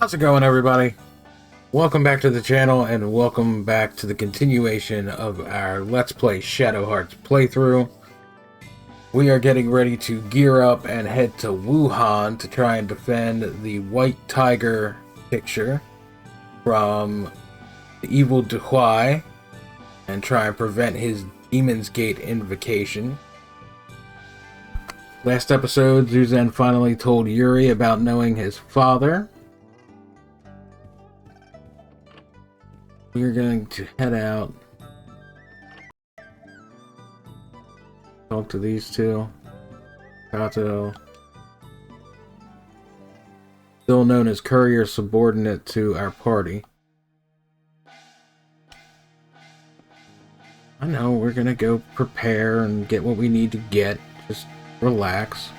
How's it going, everybody? Welcome back to the channel, and welcome back to the continuation of our Let's Play Shadow Hearts playthrough. We are getting ready to gear up and head to Wuhan to try and defend the White Tiger picture from the evil Huai and try and prevent his Demon's Gate invocation. Last episode, Zuzan finally told Yuri about knowing his father. We're going to head out, talk to these two. Kato, still known as courier subordinate to our party. I know, we're gonna go prepare and get what we need to get. Just relax.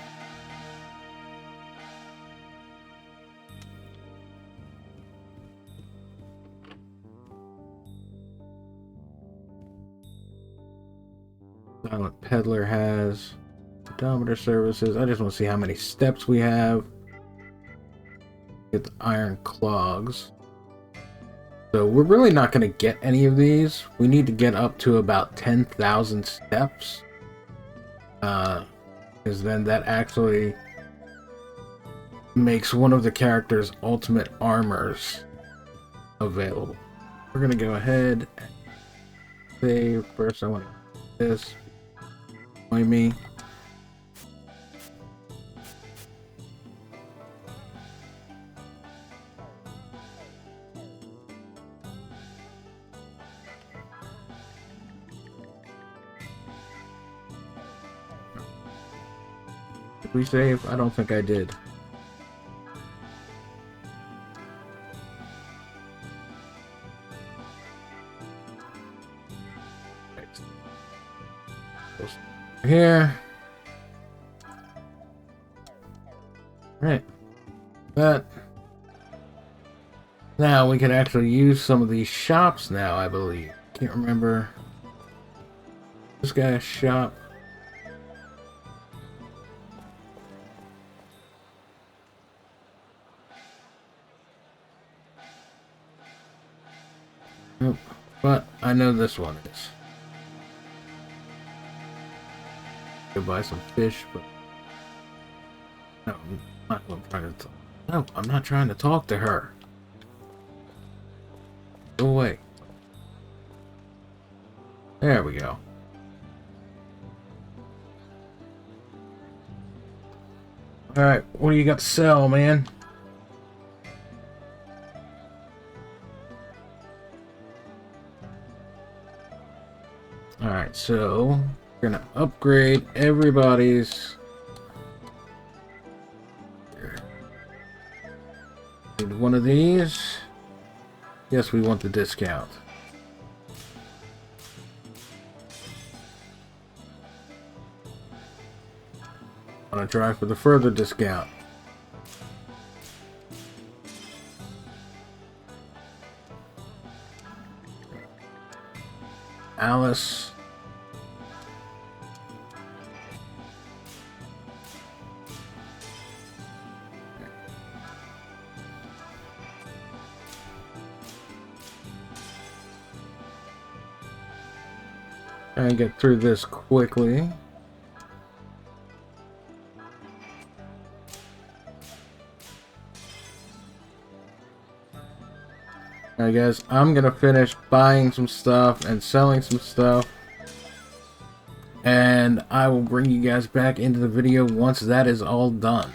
Silent Peddler has odometer services. I just want to see how many steps we have. Get the iron clogs. So we're really not going to get any of these. We need to get up to about 10,000 steps. Because then that actually makes one of the character's ultimate armors available. We're going to go ahead and save. First I want to do this. Join me. Did we save? I don't think I did. Here. Right. That. Now we can actually use some of these shops now, I believe. Can't remember. This guy's shop. Nope. But I know this one is. Go buy some fish, but no, I'm not trying to talk to her. Go away. There we go. Alright, what do you got to sell, man? Alright, so we're gonna upgrade everybody's. Need one of these. Yes, we want the discount. Want to try for the further discount. Alice. Try and get through this quickly. Alright guys, I'm gonna finish buying some stuff and selling some stuff. And I will bring you guys back into the video once that is all done.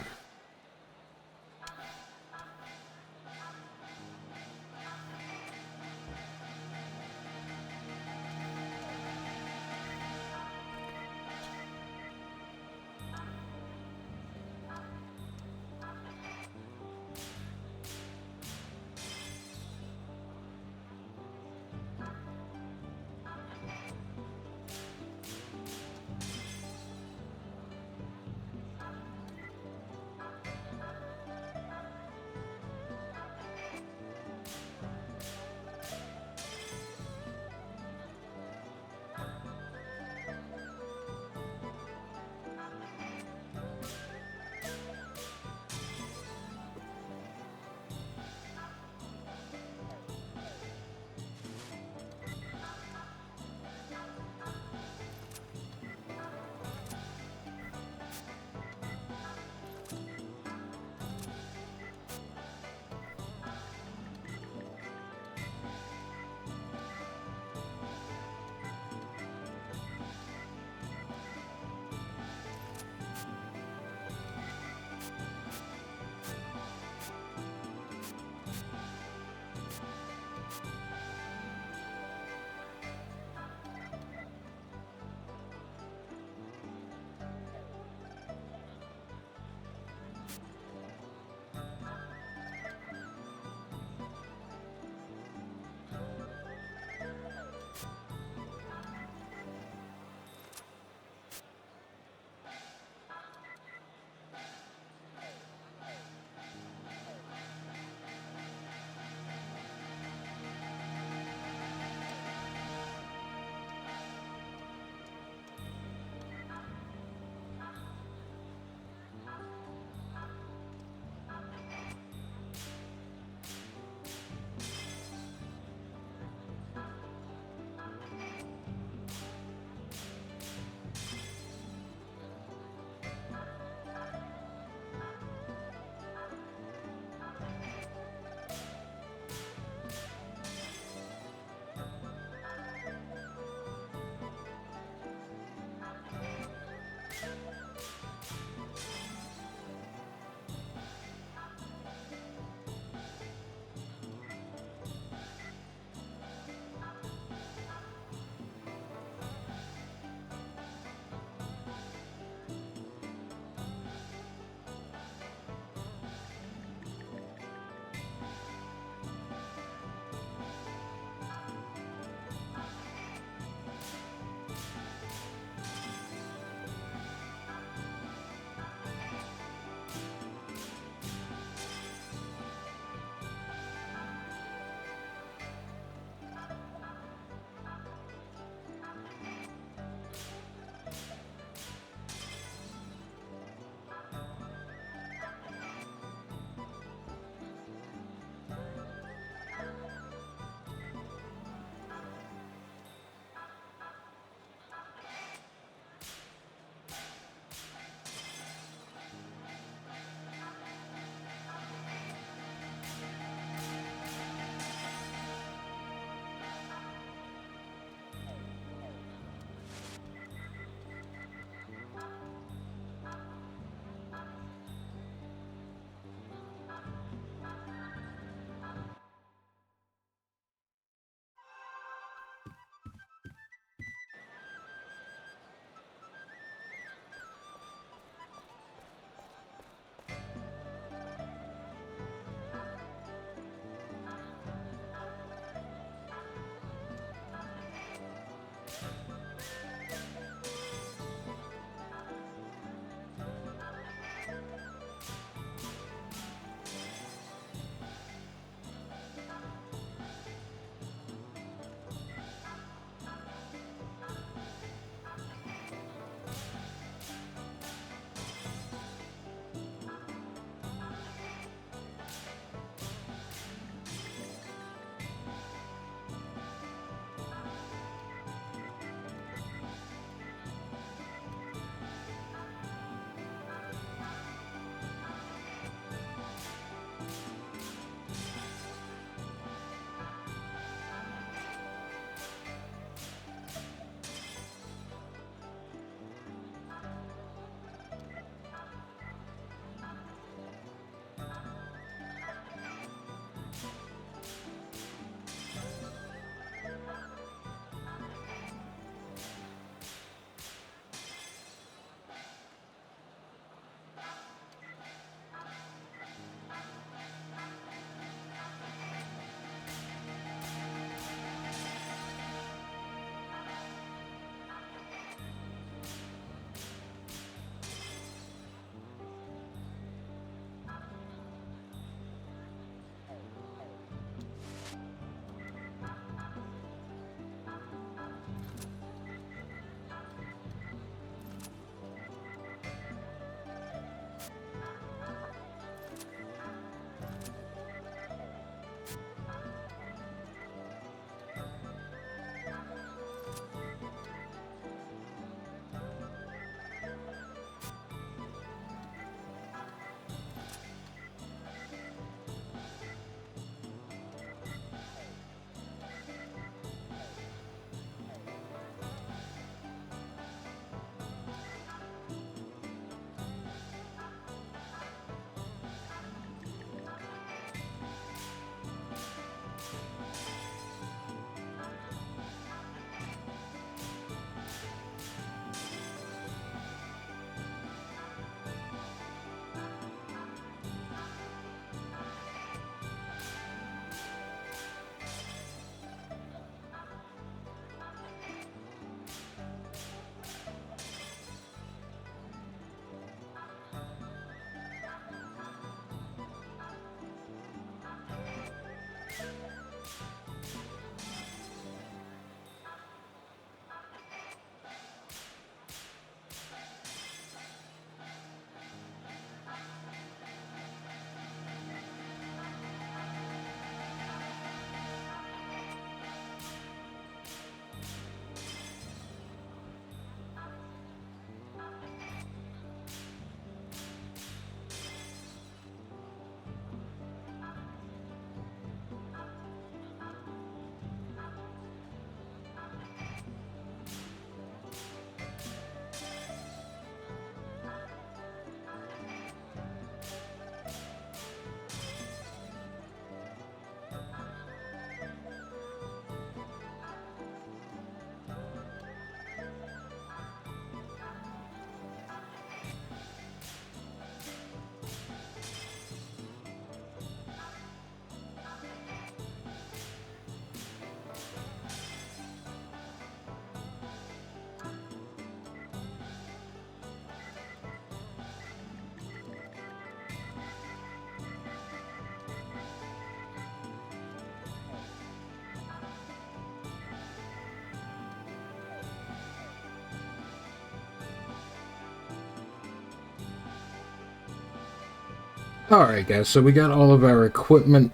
Alright guys, so we got all of our equipment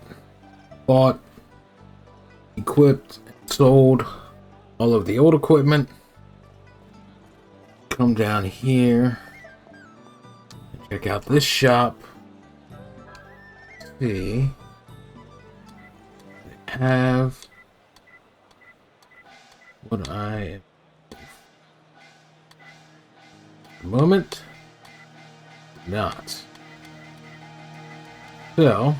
bought, equipped, sold, all of the old equipment. Come down here, check out this shop. See, they have what I am at the moment not. So,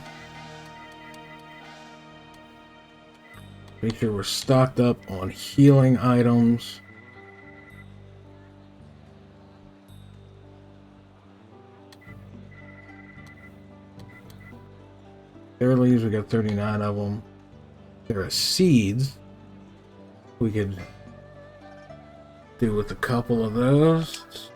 make sure we're stocked up on healing items. Air leaves, we got 39 of them. There are seeds. We could do with a couple of those.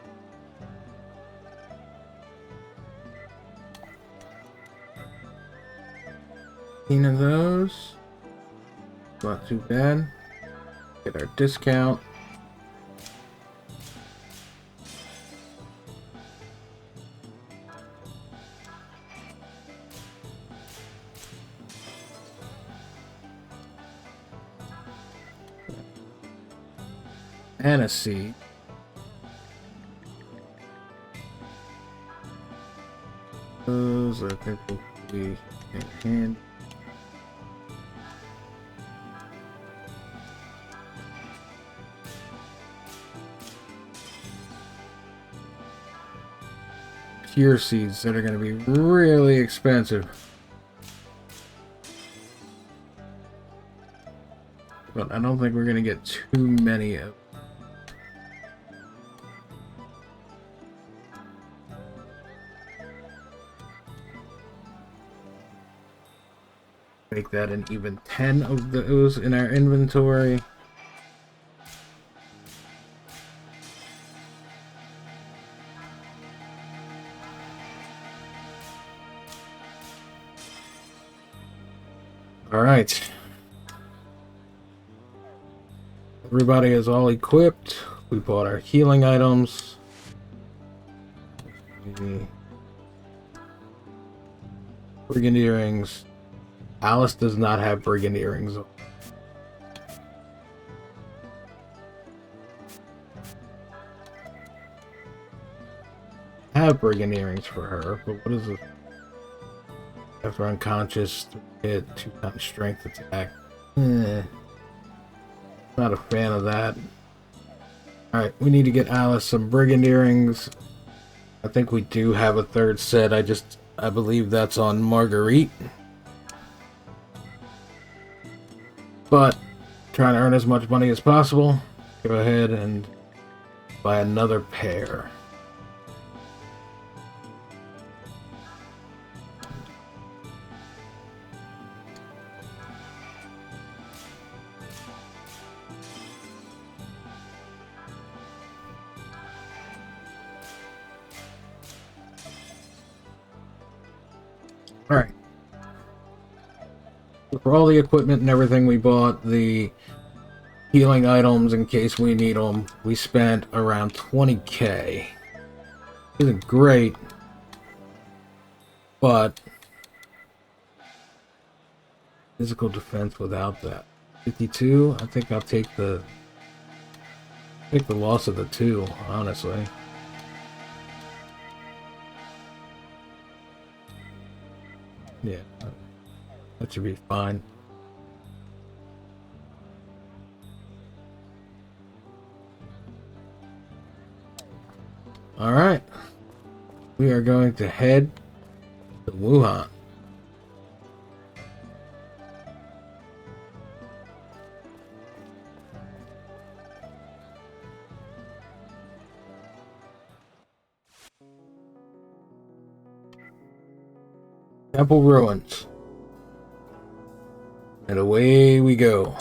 Of those. Not too bad. Get our discount. And a seed. Those I think will be in hand. Pure seeds that are going to be really expensive. But I don't think we're going to get too many of. Make that an even 10 of those in our inventory. All right. Everybody is all equipped. We bought our healing items. Brigand earrings. Alice does not have brigand earrings. I have brigand earrings for her, but what is it? After unconscious, hit 2 times strength attack. Not a fan of that. Alright, we need to get Alice some brigand earrings. I think we do have a third set. I believe that's on Marguerite. But, trying to earn as much money as possible. Go ahead and buy another pair. Alright. For all the equipment and everything we bought, the healing items in case we need them, we spent around 20k. Isn't great, but physical defense without that. 52, I think I'll take the loss of the 2, honestly. Yeah, that should be fine. Alright. We are going to head to Wuhan. Temple ruins. And away we go.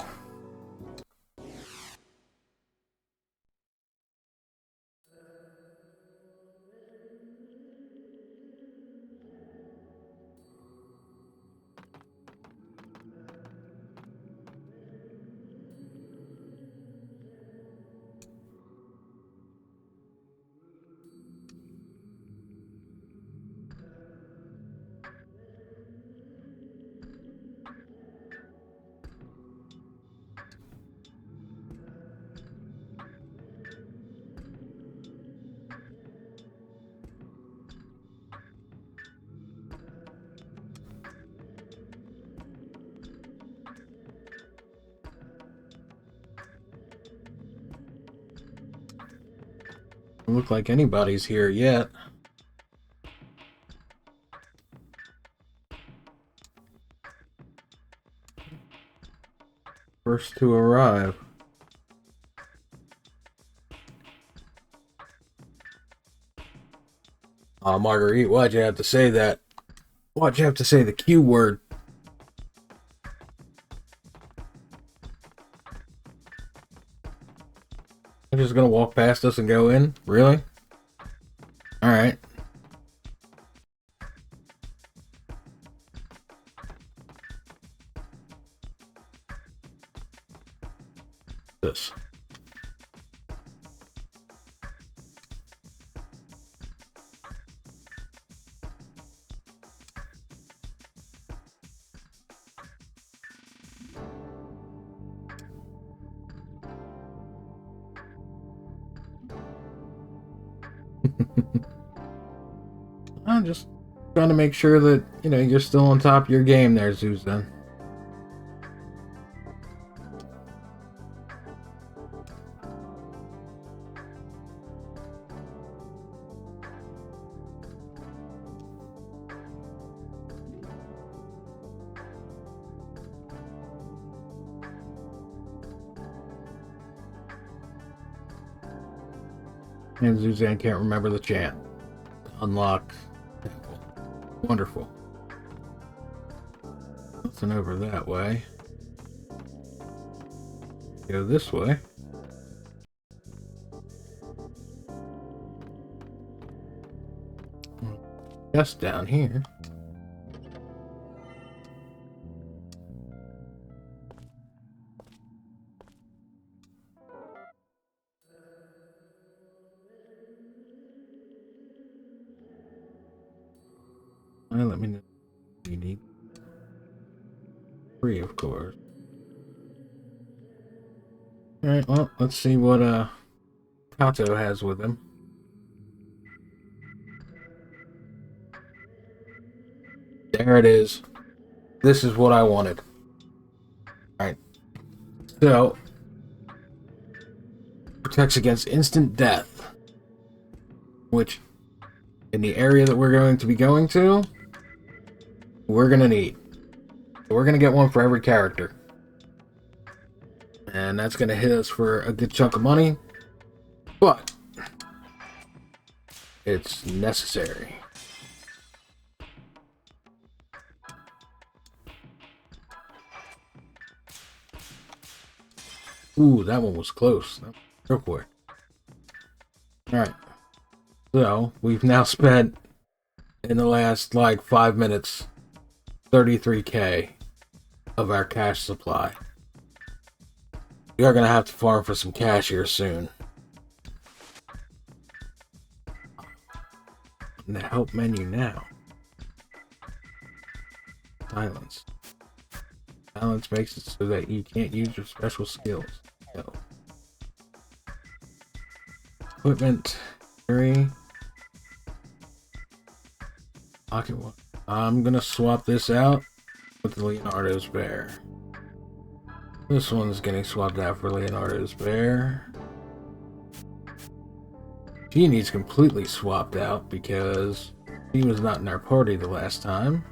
Doesn't look like anybody's here yet. First to arrive. Oh, Marguerite, why'd you have to say that? Why'd you have to say the Q word? You're just gonna walk past us and go in? Really? Alright. This. I'm just trying to make sure that, you know, you're still on top of your game there, Zuzan. And Zuzan can't remember the chant. Unlock. Wonderful. Nothing over that way. Go this way. Just down here. Well, let me know. You need 3, of course. Alright, well, let's see what Kato has with him. There it is. This is what I wanted. Alright. So, protects against instant death. Which, in the area that we're going to be going to, we're going to need. We're going to get one for every character. And that's going to hit us for a good chunk of money. But, it's necessary. Ooh, that one was close. Real quick. Alright. So, we've now spent, in the last, like, 5 minutes, 33k of our cash supply. We are going to have to farm for some cash here soon. In the help menu now. Silence. Silence makes it so that you can't use your special skills. No. Equipment 3. Pocket 1. I'm gonna swap this out with Leonardo's bear. This one's getting swapped out for Leonardo's bear. She needs completely swapped out because she was not in our party the last time.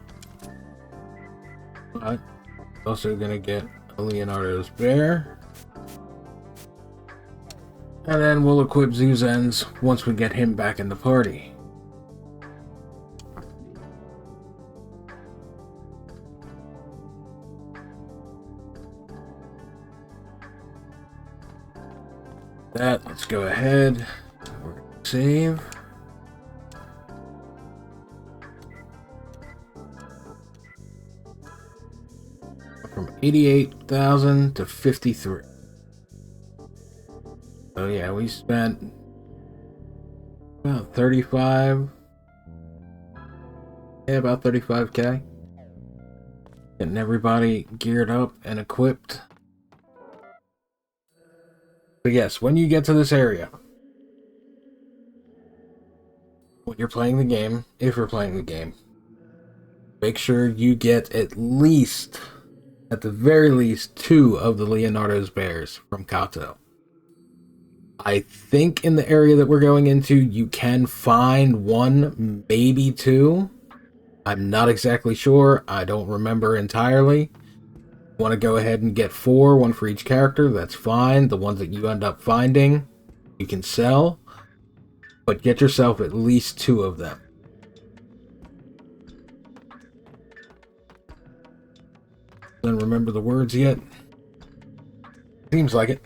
But also gonna get a Leonardo's bear. And then we'll equip Zuzan's once we get him back in the party. Let's go ahead. We're gonna save. From 88,000 to 53. So yeah, we spent about 35. Yeah, about 35k. Getting everybody geared up and equipped. But yes, when you get to this area, when you're playing the game, if you're playing the game, make sure you get at least, at the very least, 2 of the Leonardo's bears from Kato. I think in the area that we're going into, you can find one, maybe two. I'm not exactly sure. I don't remember entirely. Want to go ahead and get 4, one for each character, that's fine. The ones that you end up finding, you can sell. But get yourself at least 2 of them. Don't remember the words yet? Seems like it.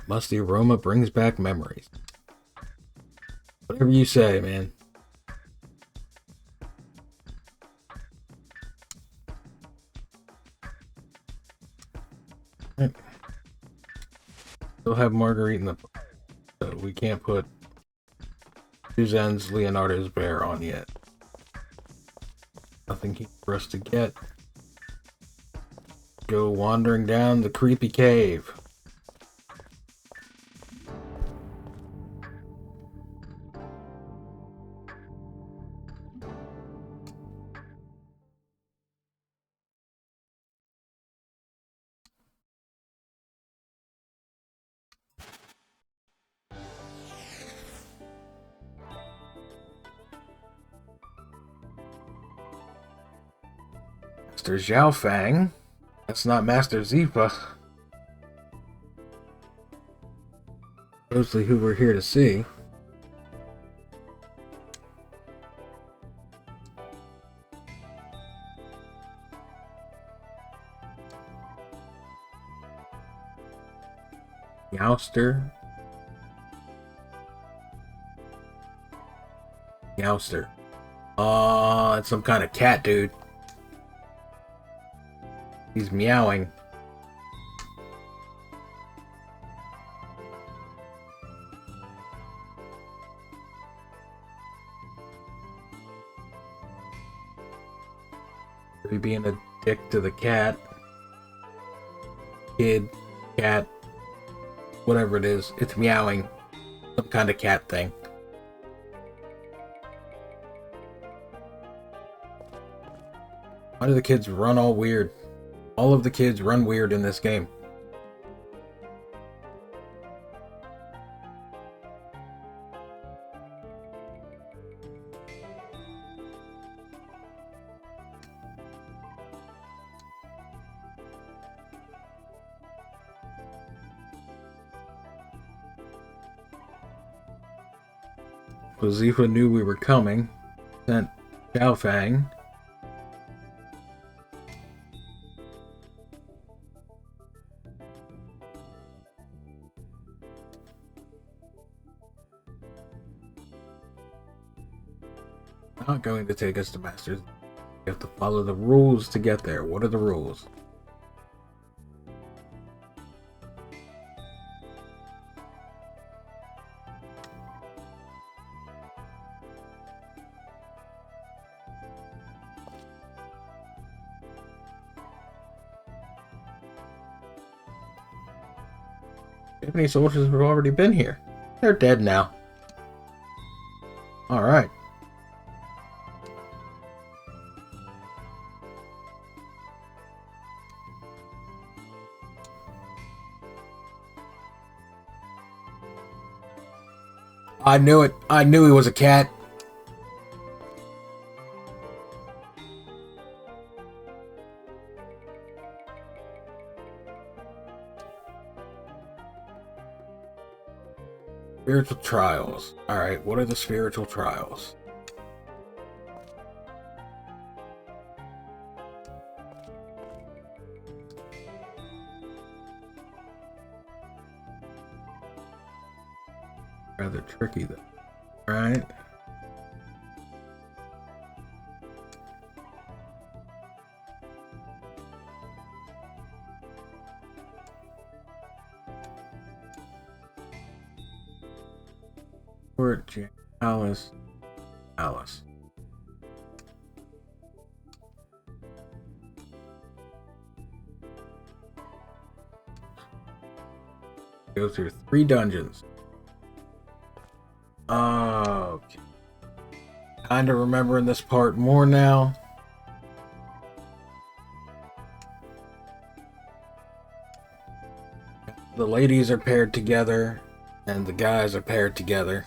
Musty aroma brings back memories. Whatever you say, man. Right. Still have Marguerite in the... So we can't put Suzanne's Leonardo's bear on yet. Nothing for us to get. Go wandering down the creepy cave. Master Zhao Fang? That's not Master Zipa. Mostly who we're here to see. Meowster. Meowster. It's some kind of cat, dude. He's meowing. He being a dick to the cat. Kid, cat, whatever it is. It's meowing. Some kind of cat thing. Why do the kids run all weird? All of the kids run weird in this game. Zifa knew we were coming. Sent Xiao Fang. Not going to take us to Masters. You have to follow the rules to get there. What are the rules? Japanese soldiers have already been here. They're dead now. Alright. I knew it. I knew he was a cat. Spiritual trials. Alright, what are the spiritual trials? Rather tricky though. Right? Fort Alice. Go through 3 dungeons. Okay. Kinda remembering this part more now. The ladies are paired together, and the guys are paired together.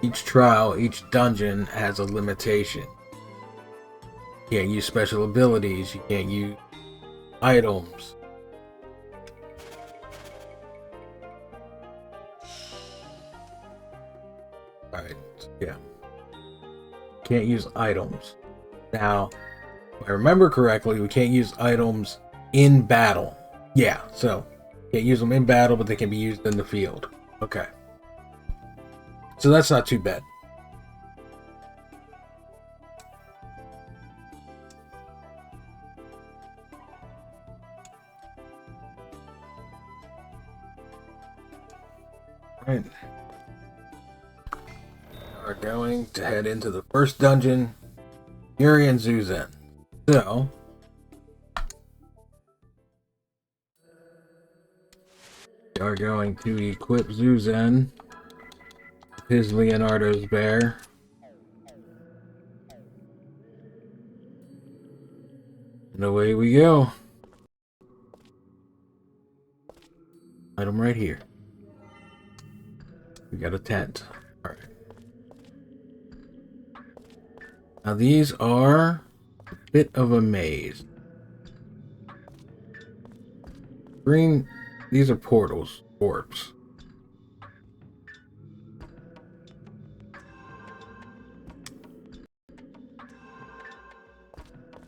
Each trial, each dungeon has a limitation. You can't use special abilities, you can't use items. Alright, yeah. Can't use items. Now, if I remember correctly, we can't use items in battle. Yeah, so can't use them in battle, but they can be used in the field. Okay. So that's not too bad. Right. We're going to head into the first dungeon, Yuri and Zuzen. So, we are going to equip Zuzen with his Leonardo's bear. And away we go. Item right here. We got a tent. Alright. Now these are a bit of a maze. Green, these are portals, orbs.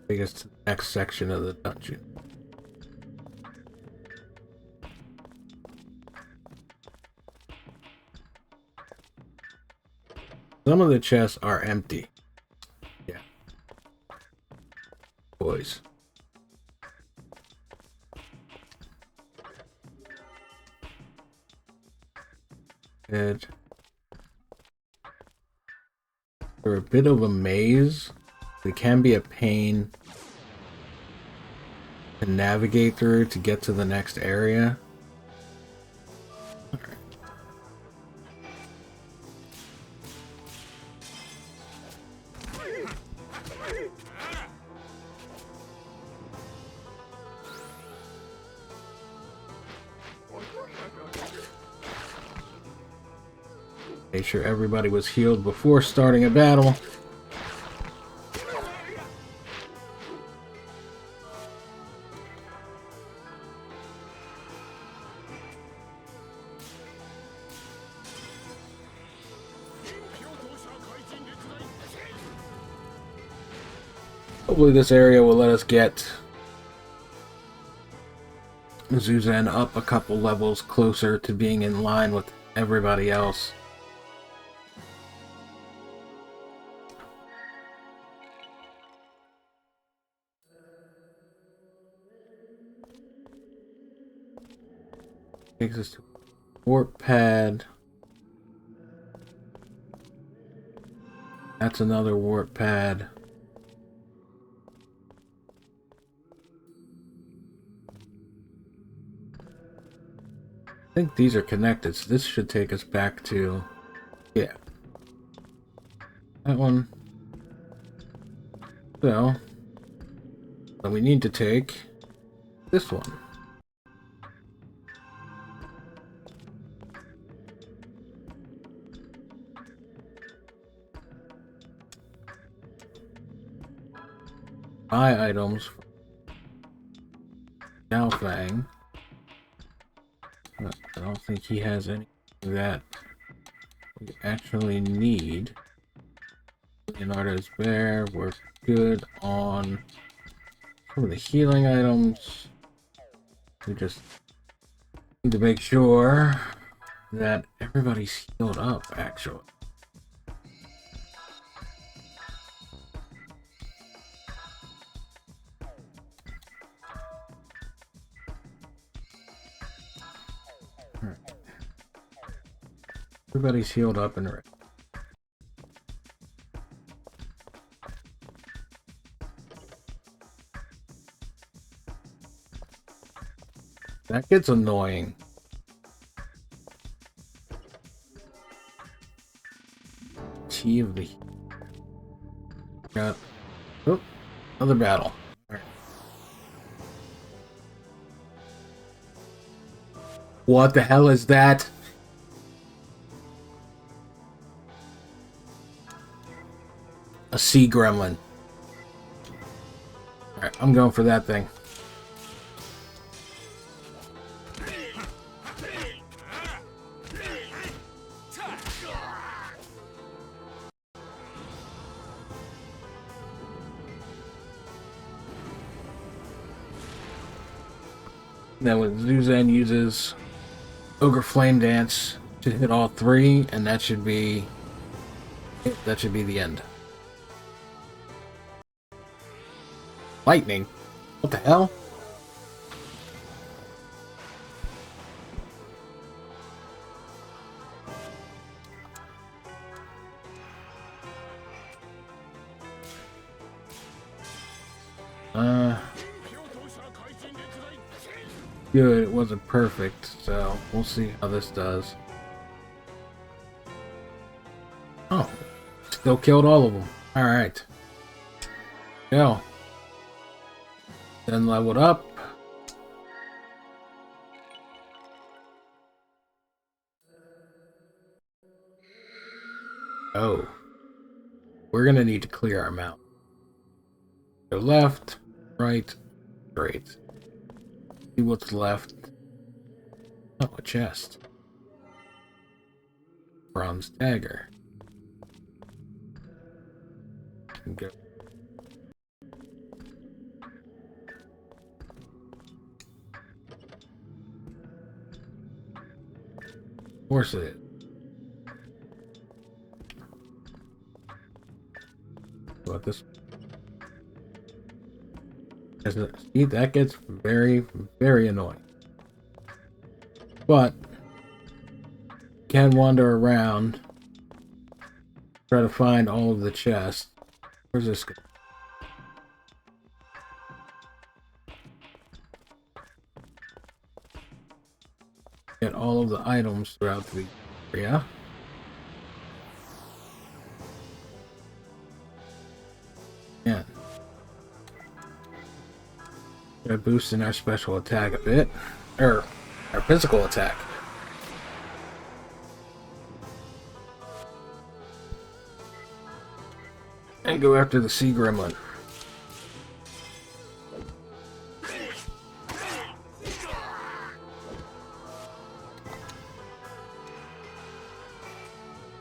Take us to the next section of the dungeon. Some of the chests are empty. Yeah. Boys. And they're a bit of a maze. They can be a pain to navigate through to get to the next area. Alright. Make sure everybody was healed before starting a battle. Hopefully this area will let us get Zuzen up a couple levels closer to being in line with everybody else. Takes us to a warp pad. That's another warp pad. I think these are connected, so this should take us back to... yeah. That one. So, then we need to take this one. Buy items for Xiaofang. But I don't think he has anything that we actually need. Leonardo's bear, we're good on some of the healing items. We just need to make sure that everybody's healed up, actually. Everybody's healed up and ready. That gets annoying. Tea of the... Got... Oh, another battle. Right. What the hell is that? A sea gremlin. Alright, I'm going for that thing. Then when Zuzan uses Ogre Flame Dance to hit all three, and that should be the end. Lightning? What the hell? Good, it wasn't perfect, so we'll see how this does. Oh, still killed all of them. Alright. Go. Then leveled up. Oh. We're gonna need to clear our mount. Go left, right, straight. See what's left. Oh, a chest. Bronze dagger. Go. Of course it is. What this? See, that gets very, very annoying. But can wander around, try to find all of the chests. Where's this guy? Get all of the items throughout the area. Yeah. Gonna boost in our special attack a bit. Or our physical attack. And go after the sea gremlin.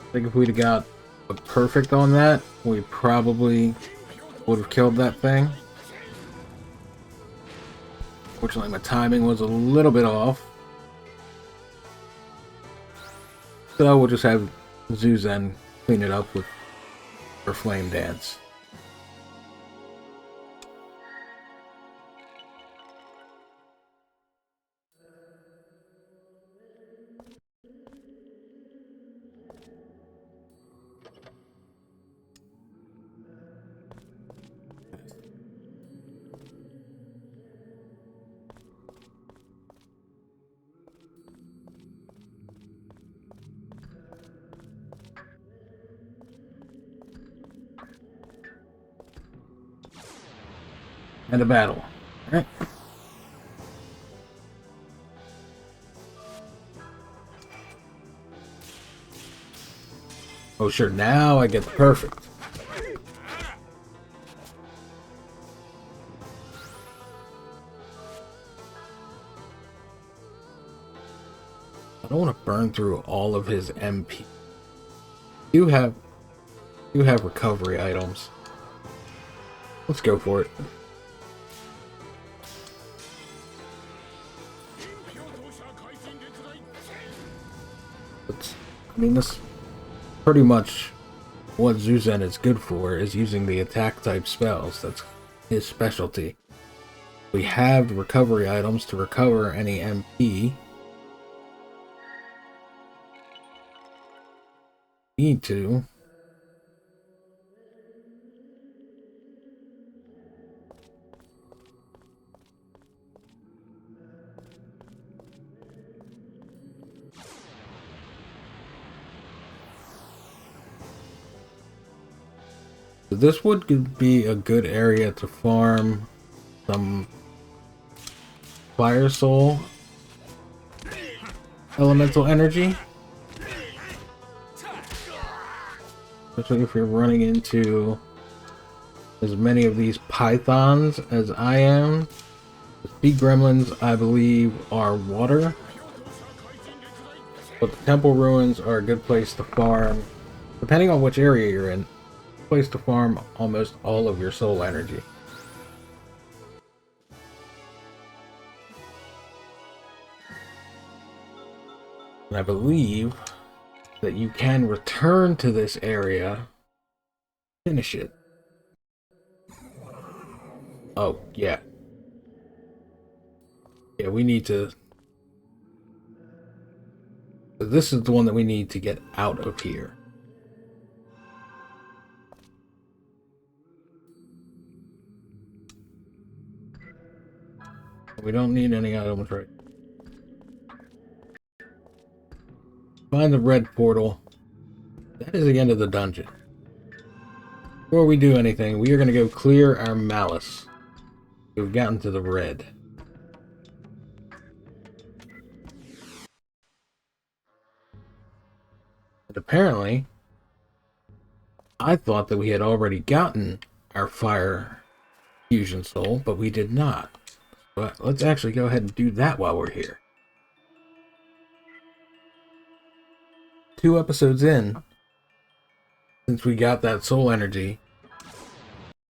I think if we'd have got a perfect on that, we probably would have killed that thing. Fortunately, my timing was a little bit off. So we'll just have Zuzan clean it up with her flame dance. And a battle. Alright. Oh sure, now I get the perfect. I don't want to burn through all of his MP. You have recovery items. Let's go for it. I mean, this pretty much what Zuzan is good for, is using the attack type spells. That's his specialty. We have recovery items to recover any MP. need to. So this would be a good area to farm some fire soul elemental energy. Especially if you're running into as many of these pythons as I am. The sea gremlins, I believe, are water. But the temple ruins are a good place to farm, depending on which area you're in, a place to farm almost all of your soul energy. And I believe that you can return to this area, finish it. Oh, yeah. Yeah, we need to... This is the one that we need to get out of here. We don't need any items right. Find the red portal. That is the end of the dungeon. Before we do anything, we are going to go clear our malice. We've gotten to the red. And apparently, I thought that we had already gotten our fire fusion soul, but we did not. But let's actually go ahead and do that while we're here. 2 episodes in, since we got that soul energy,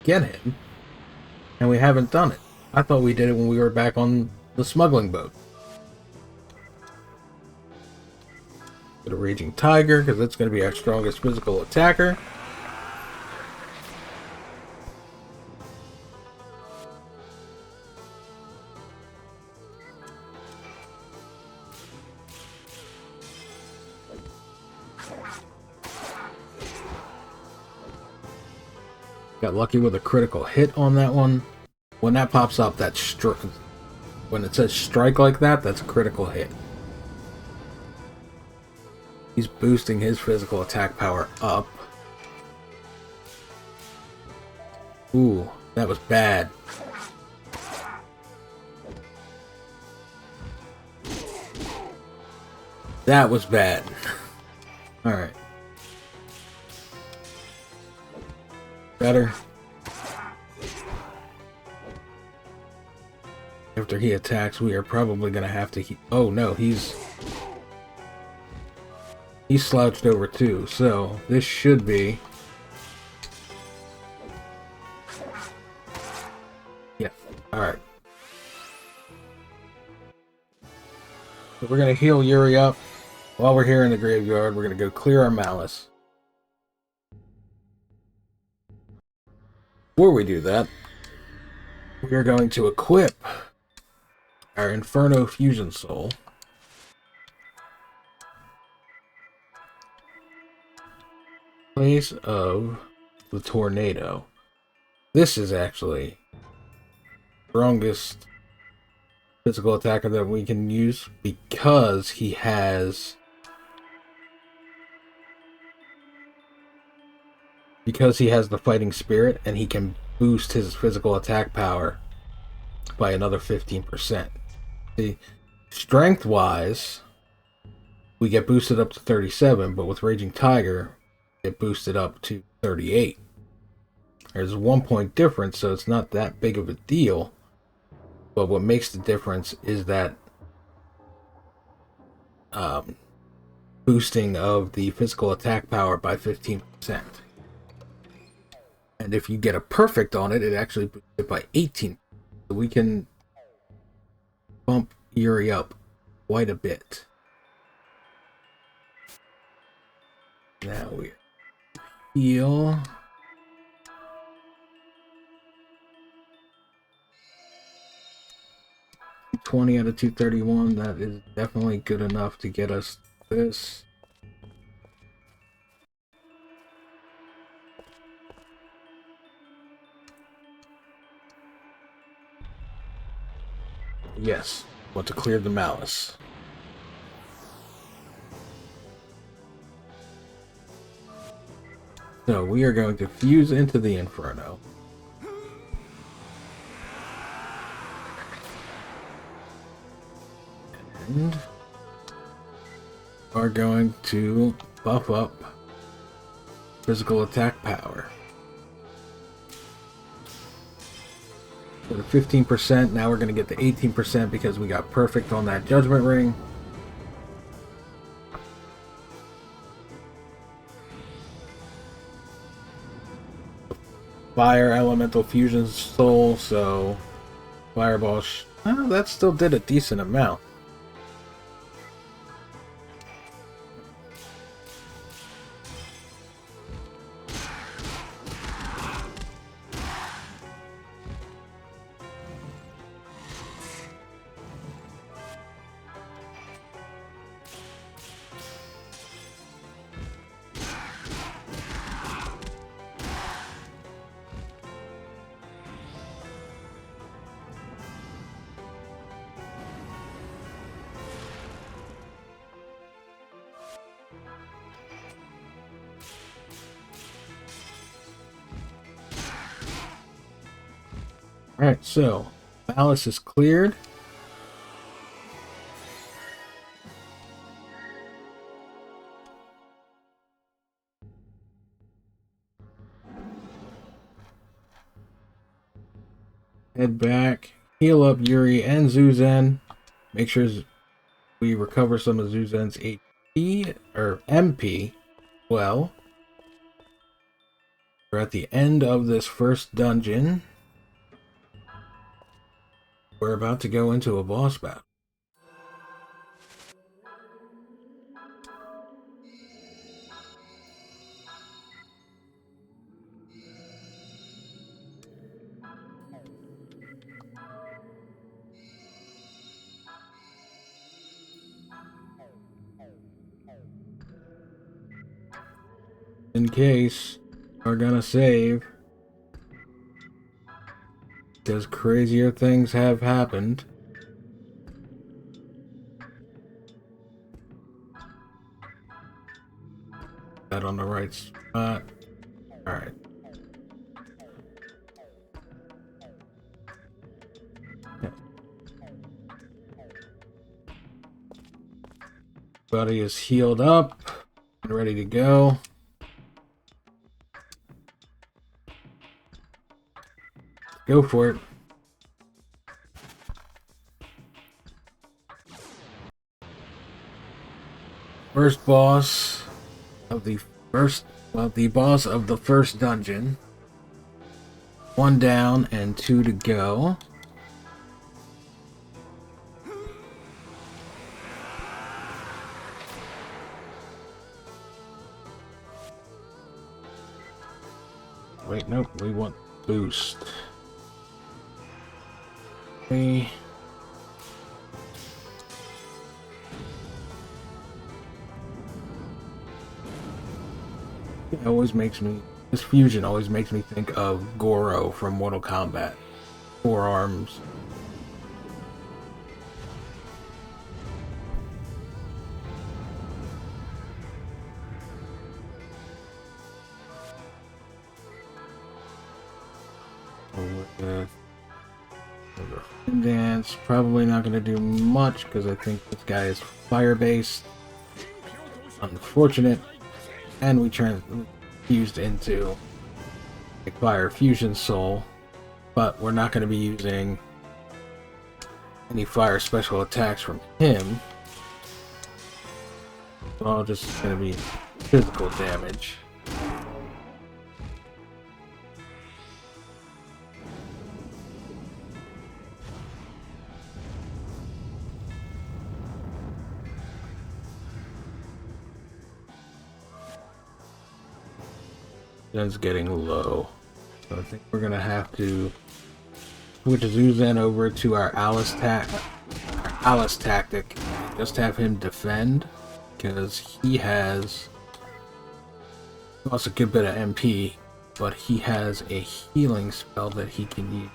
get him, and we haven't done it. I thought we did it when we were back on the smuggling boat. Get a raging tiger, because that's going to be our strongest physical attacker. Got lucky with a critical hit on that one. When that pops up, that's when it says strike like that, that's a critical hit. He's boosting his physical attack power up. Ooh, that was bad. That was bad. Alright. Better. After he attacks, we are probably going to have to... Oh no, he's slouched over too, so this should be... Yeah, alright. So we're going to heal Yuri up. While we're here in the graveyard, we're going to go clear our malice. Before we do that, we are going to equip our Inferno Fusion Soul. In place of the Tornado. This is actually the strongest physical attacker that we can use because he has the fighting spirit, and he can boost his physical attack power by another 15%. See, strength-wise, we get boosted up to 37, but with Raging Tiger, it boosted up to 38. There's a 1 point difference, so it's not that big of a deal. But what makes the difference is that boosting of the physical attack power by 15%. And if you get a perfect on it, it actually boosts it by 18%. So we can bump Yuri up quite a bit. Now we heal. $20 out of 231. That is definitely good enough to get us this. Yes, want to clear the malice. So we are going to fuse into the Inferno. And are going to buff up physical attack power. So the 15%, now we're going to get the 18% because we got perfect on that Judgment Ring. Fire Elemental Fusion Soul, so Fireball. Oh, that still did a decent amount. Alright, so Malice is cleared. Head back, heal up Yuri and Zuzen. Make sure we recover some of Zuzen's HP, or MP. Well, we're at the end of this first dungeon. We're about to go into a boss battle. In case we're gonna save, because crazier things have happened. That on the right spot. Alright. Buddy is healed up and ready to go. Go for it. First boss of the boss of the first dungeon. 1 down and 2 to go. Wait, nope, we want boost. Okay. It always makes me, this fusion always makes me think of Goro from Mortal Kombat. 4 arms. Dance, probably not going to do much because I think this guy is fire-based. Unfortunate. And we fused into a Fire Fusion Soul, but we're not going to be using any fire special attacks from him. It's all just going to be physical damage. Zen's getting low. So I think we're gonna have to switch Zuzen over to our Alice tactic. Just have him defend, because he has lost a good bit of MP, but he has a healing spell that he can use.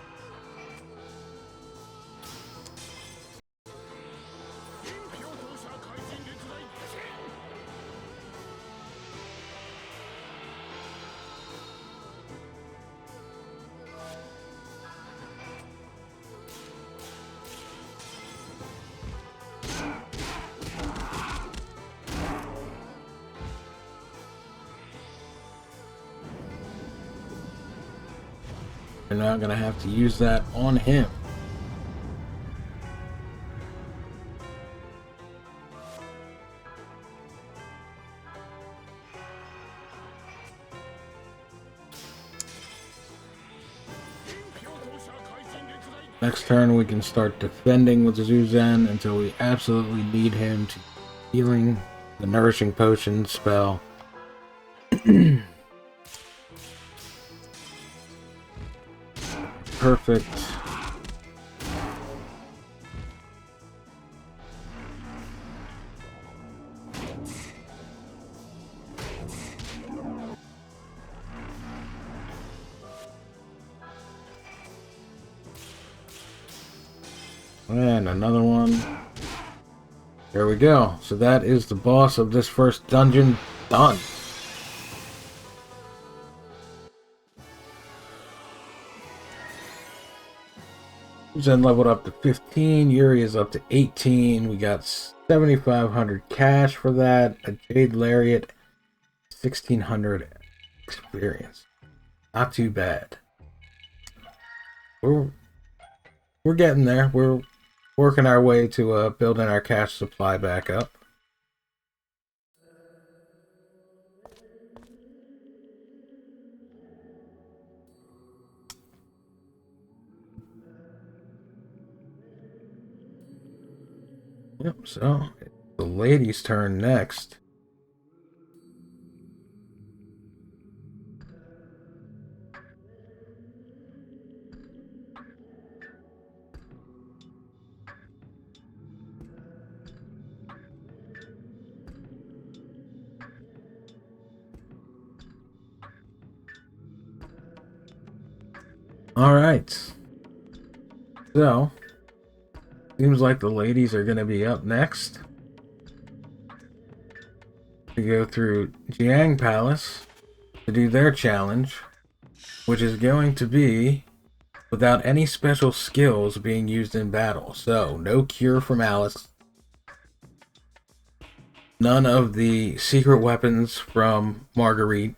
We're now going to have to use that on him. Next turn we can start defending with Zuzen until we absolutely need him to healing the nourishing potion spell. Perfect. And another one. There we go. So that is the boss of this first dungeon done. Zen leveled up to 15. Yuri is up to 18. We got 7,500 cash for that. A Jade Lariat, 1,600 experience. Not too bad. We're getting there. We're working our way to building our cash supply back up. Yep, so it's the lady's turn next. All right. So, seems like the ladies are going to be up next. To go through Jiang Palace to do their challenge, which is going to be without any special skills being used in battle. So, no cure from Alice. None of the secret weapons from Marguerite.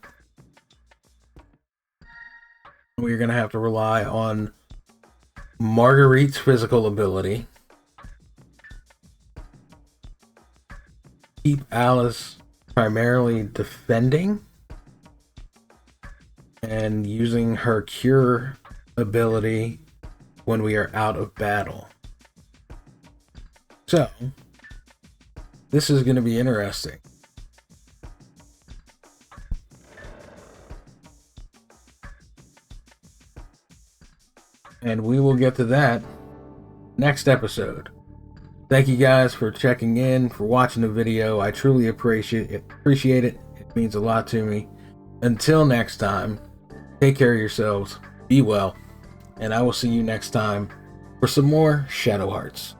We're going to have to rely on Marguerite's physical ability. Keep Alice primarily defending and using her cure ability when we are out of battle. So, this is going to be interesting. And we will get to that next episode. Thank you guys for checking in, for watching the video. I truly appreciate it. It means a lot to me. Until next time, take care of yourselves, be well, and I will see you next time for some more Shadow Hearts.